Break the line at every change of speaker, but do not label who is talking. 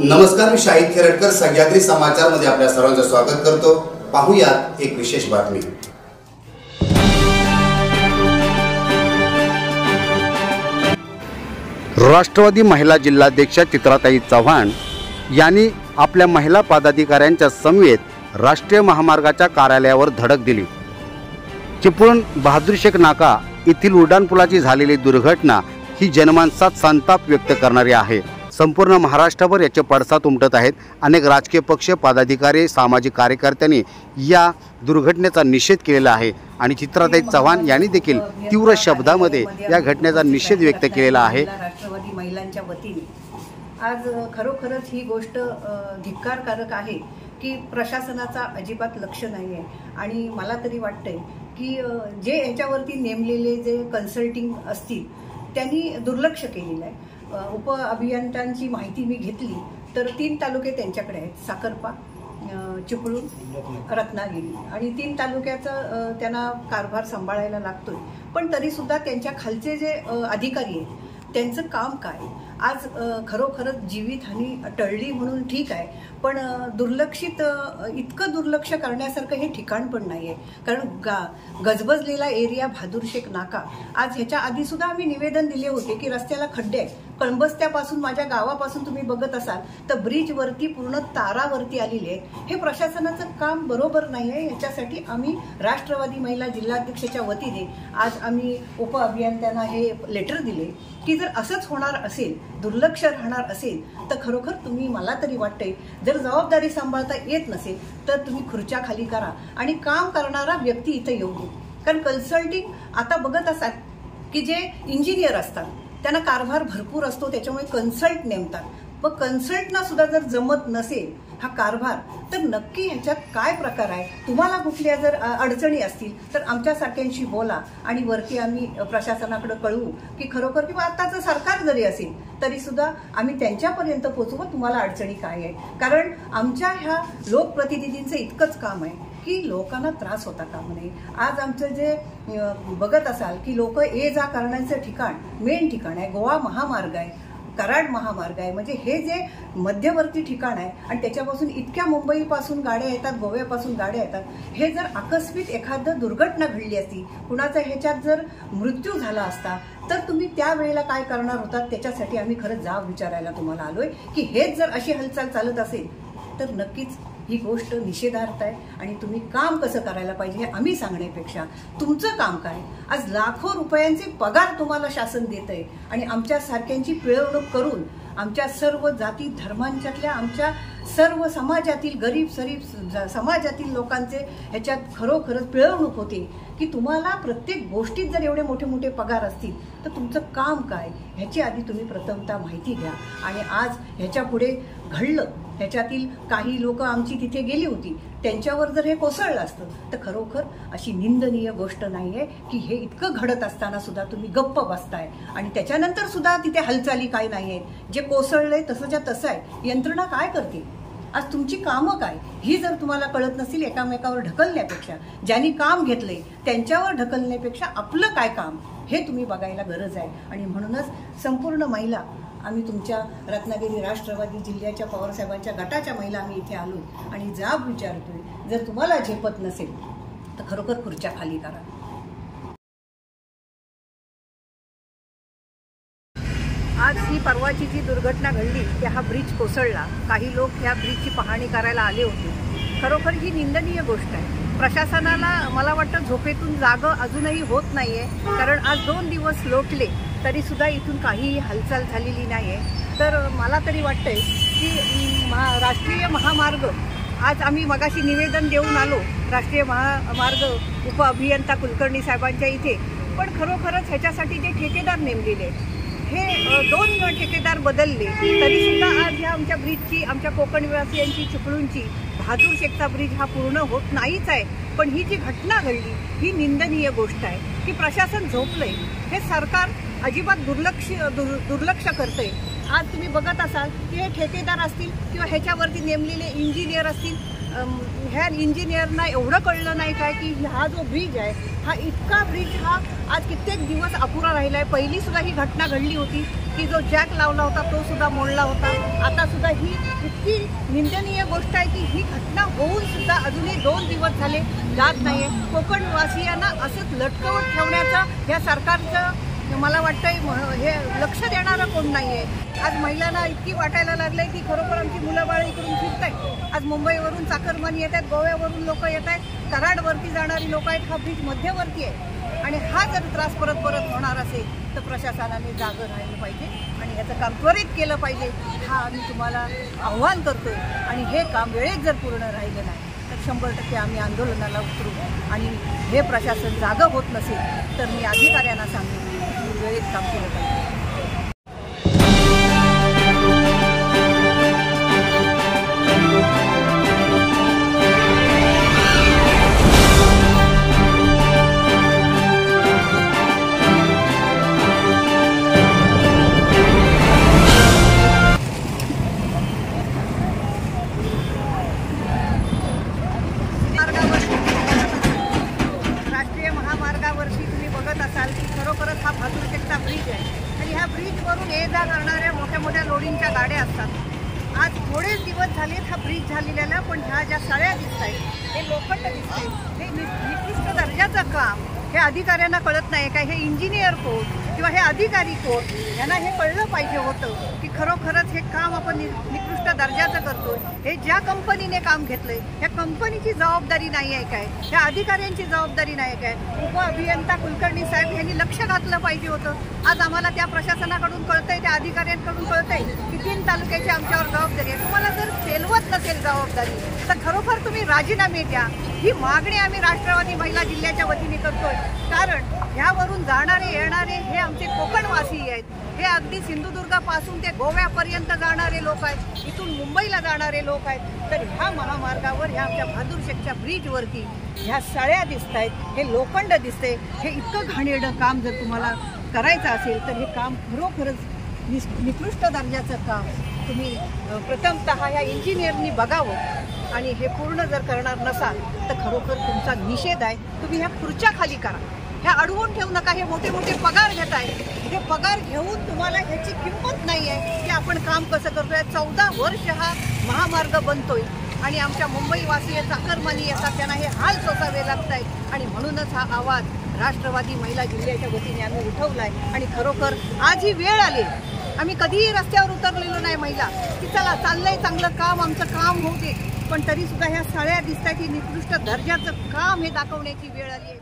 नमस्कार, मी शाहिद खेरटकर सह्याद्री समाचार मध्ये आपल्या सर्वांचं स्वागत करतो। पाहूयात एक विशेष बातमी। राष्ट्रवादी महिला जिल्हाध्यक्ष चित्राताई चव्हाण यांनी आपल्या महिला पदाधिकाऱ्यांच्या समवेत राष्ट्रीय महामार्गाच्या कार्यालयावर धडक दिली। चिपळूण बहादूर शेख नाका येथील उड्डाणपुलाची झालेली दुर्घटना ही जनमानसात संताप व्यक्त करणारी आहे। संपूर्ण महाराष्ट्रभर याचे पडसाद उमटत आहेत। अनेक राजकीय पक्ष, पदाधिकारी, सामाजिक कार्यकर्त्यांनी या दुर्घटनेचा निषेध केलेला आहे आणि चित्राताई चव्हाण यांनी देखील तीव्र शब्दांमध्ये या घटनेचा निषेध व्यक्त केलेला आहे।
राष्ट्रवादी महिलांच्या वतीने आज खरोखरच ही गोष्ट धिक्कारकारक आहे की प्रशासनाचा अजिबात लक्ष नाही आहे आणि मला तरी वाटतंय की जे याच्यावरती नेमलेले जे कन्सल्टिंग असतील त्यांनी दुर्लक्ष केलेलं आहे। उप अभियंत्यांची माहिती मी घेतली तर 3 तालुके त्यांच्याकडे आहेत, साखरपा, चिपळूण, रत्नागिरी आणि 3 तालुक्याचा त्यांना कारभार सांभाळायला लागतोय। पण तरी सुद्धा त्यांच्या खालचे जे अधिकारी आहेत त्यांचं काम काय, आज खरोखरच जीवितहानी टळली म्हणून ठीक आहे, पण दुर्लक्षित इतकं दुर्लक्ष करण्यासारखं हे ठिकाण पण नाही आहे। कारण गजबजलेला एरिया बहादूर शेख नाका, आज ह्याच्या आधी सुद्धा आम्ही निवेदन दिले होते की रस्त्याला खड्डे आहेत। कळंबस्त्यापासून माझ्या गावापासून तुम्ही बघत असाल तर ब्रिजवरती पूर्ण तारावरती आलेले आहेत। हे प्रशासनाचं काम बरोबर नाही आहे। ह्याच्यासाठी आम्ही राष्ट्रवादी महिला जिल्हाध्यक्षाच्या वतीने आज आम्ही उप अभियंत्यांना हे लेटर दिले की जर असंच होणार असेल, दुर्लक्ष राहणार असेल तर खरोखर तुम्ही, मला तरी वाटतंय, जर जबाबदारी सांभाळता येत नसेल तर तुम्ही खुर्च्या खाली करा आणि काम करणारा व्यक्ती इथं येऊ दे। कारण कन्सल्टिंग आता बघत असाल की जे इंजिनियर असतात त्यांना कारभार भरपूर असतो, त्याच्यामुळे कन्सल्ट नेमतात। मग कन्सल्टना सुद्धा जर जमत नसेल हा कारभार तर नक्की ह्याच्यात काय प्रकार आहे। तुम्हाला कुठल्या जर अडचणी असतील तर आमच्यासारख्यांशी बोला आणि वरती आम्ही प्रशासनाकडे कळवू की खरोखर, किंवा आताचं सरकार जरी असेल तरी सुद्धा आम्ही त्यांच्यापर्यंत पोहोचवू तुम्हाला अडचणी काय आहे। कारण आमच्या ह्या लोकप्रतिनिधींचं इतकंच काम आहे की लोकांना त्रास होता कामा नये। आज आमचं जे बघत असाल की लोक ये जा करण्याचं ठिकाण, मेन ठिकाण आहे गोवा महामार्ग आहे, कराड महामार्ग आहे, म्हणजे हे जे मध्यवर्ती ठिकाण आहे आणि त्याच्यापासून इतक्या मुंबईपासून गाड्या येतात, गोव्यापासून गाड्या येतात। हे जर आकस्मिक एखादं दुर्घटना घडली असती, कुणाचा ह्याच्यात जर मृत्यू झाला असता तर तुम्ही त्यावेळेला काय करणार होतात, त्याच्यासाठी आम्ही खरंच जाब विचारायला तुम्हाला आलोय की हेच जर अशी हालचाल चालत असेल तर नक्कीच ही गोष्ट निषेधार्थ आहे आणि तुम्ही काम कसं करायला पाहिजे हे आम्ही सांगण्यापेक्षा तुमचं काम काय। आज लाखो रुपयांचे पगार तुम्हाला शासन देतंय आणि आमच्या सारख्यांची पिळवणूक करून आमच्या सर्व जाती धर्मांच्यातल्या, आमच्या सर्व समाजातील गरीब सरीब समाजातील लोकांचे ह्याच्यात खरोखरच पिळवणूक होते की तुम्हाला प्रत्येक गोष्टीत जर एवढे मोठे मोठे पगार असतील तर तुमचं काम काय, ह्याची आधी तुम्ही प्रथमतः माहिती घ्या। आणि आज ह्याच्या पुढे घडलं, ह्याच्यातील काही लोक आमची तिथे गेली होती, त्यांच्यावर जर हे कोसळलं असतं तर खरोखर अशी निंदनीय गोष्ट नाही आहे की हे इतकं घडत असताना सुद्धा तुम्ही गप्प बसताय आणि त्याच्यानंतर सुद्धा तिथे हालचाली काय नाही आहेत। जे कोसळलंय तसंच्या तसं आहे, यंत्रणा काय करते, आज तुमची कामं काय ही जर तुम्हाला कळत नसेल, एकामेकावर ढकलण्यापेक्षा, ज्यांनी काम घेतलंय त्यांच्यावर ढकलण्यापेक्षा आपलं काय काम हे तुम्ही बघायला गरज आहे। आणि म्हणूनच संपूर्ण महिला आम्ही तुमच्या रत्नागिरी राष्ट्रवादी जिल्ह्याच्या पवारसाहेबांच्या गटाच्या महिला आम्ही इथे आलो आणि जाब विचारतोय, जर तुम्हाला झेपत नसेल तर खरोखर खुर्च्या खाली करा। आज ही परवाची जी दुर्घटना घडली की हा ब्रिज कोसळला, काही लोक ह्या ब्रिजची पाहणी करायला आले होते। खरोखर ही निंदनीय गोष्ट आहे। प्रशासनाला मला वाटतं झोपेतून जागं अजूनही होत नाहीये, कारण आज 2 दिवस लोटले तरी सुद्धा इथून काहीही हालचाल झालेली नाही आहे। तर मला तरी वाटतंय की राष्ट्रीय महामार्ग, आज आम्ही मगाशी निवेदन देऊन आलो राष्ट्रीय महामार्ग उप अभियंता कुलकर्णी साहेबांच्या इथे, पण खरोखरच ह्याच्यासाठी जे ठेकेदार नेमलेले आहेत हे 2 ठेकेदार बदलले तरी सुद्धा आज ह्या आमच्या ब्रिजची, आमच्या कोकणवासियांची, चिपळूणची बहादूर शेखचा ब्रिज हा पूर्ण होत नाहीच आहे। पण ही जी घटना घडली ही निंदनीय गोष्ट आहे की प्रशासन झोपलंय, हे सरकार अजिबात दुर्लक्ष करतंय। आज तुम्ही बघत असाल की हे ठेकेदार असतील किंवा ह्याच्यावरती नेमलेले इंजिनियर असतील, ह्या इंजिनियरना एवढं कळलं नाही काय की हा जो ब्रिज आहे हा इतका ब्रिज हा आज कित्येक दिवस अपुरा राहिला आहे. पहिली सुद्धा ही घटना घडली होती की जो जॅक लावला होता तो सुद्धा मोडला होता. आता सुद्धा ही इतकी निंदनीय गोष्ट आहे की ही घटना होऊन सुद्धा अजूनही 2 दिवस झाले जात नाही आहे. कोकणवासियांना असंच लटकवत ठेवण्याचं या सरकारचं मला वाटतंय हे लक्ष देणारं कोण नाही आहे. आज महिलांना इतकी वाटायला लागलंय की खरोखर आमची मुलं बाळ इकडून फिरत आहेत. आज मुंबईवरून चाकरमानी येत आहेत, गोव्यावरून लोक येत आहेत, कराडवरती जाणारी लोक आहेत. हा ब्रिज मध्यवर्ती आहे आणि हा जर त्रास परत परत होणार असेल तर प्रशासनाने जागं राहिलं पाहिजे आणि याचं काम त्वरित केलं पाहिजे. हा आम्ही तुम्हाला आव्हान करतोय आणि हे काम वेळेत जर पूर्ण राहिलं नाही तर 100% आम्ही आंदोलनाला उतरू आणि हे प्रशासन जागं होत नसेल तर मी अधिकाऱ्यांना सांगेन की वेळेत काम केलं पाहिजे. राष्ट्रीय महामार्गावरती तुम्ही बघत असाल की खरोखरच हा भादुरचेकचा ब्रिज आहे आणि ह्या ब्रिजवरून ये जा करणाऱ्या मोठ्या मोठ्या लोडिंगच्या गाड्या असतात. आज थोडेच दिवस झालेत हा ब्रिज झालेला, पण ह्या ज्या सळ्या दिसत आहेत हे लोखंड दिसत आहेत, हे निकृष्ट दर्जाचं काम हे अधिकाऱ्यांना कळत नाही काय. हे इंजिनियर कोण किंवा हे अधिकारी कोण यांना हे कळलं पाहिजे होतं की खरोखरच हे काम आपण निकृष्ट दर्जाचं करतोय. हे ज्या कंपनीने काम घेतलंय त्या कंपनीची जबाबदारी नाही आहे काय, त्या अधिकाऱ्यांची जबाबदारी नाही काय. उप अभियंता कुलकर्णी साहेब यांनी लक्ष घातलं पाहिजे होतं. आज आम्हाला त्या प्रशासनाकडून कळतंय, त्या अधिकाऱ्यांकडून कळतंय की 3 तालुक्याची आमच्यावर जबाबदारी आहे. तुम्हाला जर पेलवत नसेल जबाबदारी तर खरोखर तुम्ही राजीनामे द्या. ही मागणी आम्ही राष्ट्रवादी महिला जिल्ह्याच्या वतीने करतोय. कारण ह्यावरून जाणारे येणारे हे आमचे कोकणवासी आहेत. हे अगदी सिंधुदुर्गापासून ते गोव्यापर्यंत जाणारे लोक आहेत, इथून मुंबईला जाणारे लोक आहेत. तर ह्या महामार्गावर ह्या आमच्या भादुरचेकच्या ब्रिजवरती ह्या सळ्या दिसत आहेत, हे लोखंड दिसते. हे इतकं घाणेरडं काम जर तुम्हाला करायचं असेल तर हे काम खरोखरच निकृष्ट दर्जाचं काम तुम्ही प्रथमतः ह्या इंजिनियरनी बघावं आणि हे पूर्ण जर करणार नसाल तर खरोखर तुमचा निषेध आहे. तुम्ही ह्या खुर्च्या खाली करा, ह्या अडवून ठेवू नका. हे मोठे मोठे पगार घेत आहे, हे पगार घेऊन तुम्हाला ह्याची किंमत नाही आहे की आपण काम कसं करतोय. 14 वर्ष हा महामार्ग बनतोय आणि आमच्या मुंबईवासीय चाकरमानी येतात, त्यांना हे हाल सोसावे लागत आहेत आणि म्हणूनच हा आवाज राष्ट्रवादी महिला जिल्ह्याच्या वतीने आम्ही उठवलाय. आणि खरोखर आज ही वेळ आली, आम्ही कधीही रस्त्यावर उतरलेलो नाही महिला की चला चाललंय चांगलं काम, आमचं काम होऊ दे, पण तरी सुद्धा ह्या सळ्या दिसतात की निकृष्ट दर्जाचं काम हे दाखवण्याची वेळ आली आहे.